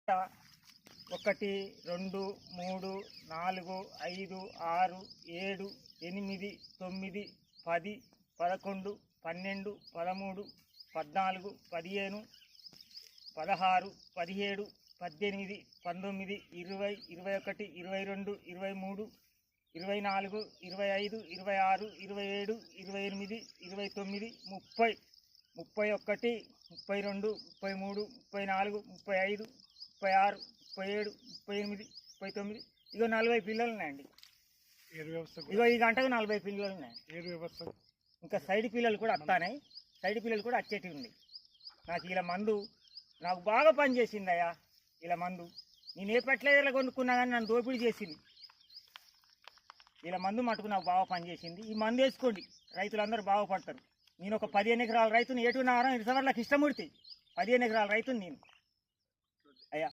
1 2 3 4 5 6 7 8 9 10 11 12 13 14 15 16 17 18 19 20 21 22 23 24 25 26 27 28 29 30 31 32 33 34 35 36 37 38 39 ఇగో 40 పిల్లలు ఉన్నాయండి. ఇగో ఈ గంటకు 40 పిల్లలు ఉన్నాయి. ఇంకా సైడ్ పిల్లలు కూడా వస్తాయి. సైడ్ పిల్లలు కూడా వచ్చేటివి ఉన్నాయి. నాకు ఇలా మందు నాకు బాగా పనిచేసింది అయ్యా. ఇలా మందు నేను ఏ ఫెర్టిలైజర్లో కొనుక్కున్నా కానీ నన్ను దోపిడీ చేసింది. ఇలా మందు మటుకు నాకు బాగా పనిచేసింది. ఈ మందు వేసుకోండి, రైతులందరూ బాగుపడతారు. నేను ఒక 15 ఎకరాల రైతుని ఏటున్నారో ఇరుసవర్లకు ఇష్టముడితే 15 ఎకరాల రైతుని నేను.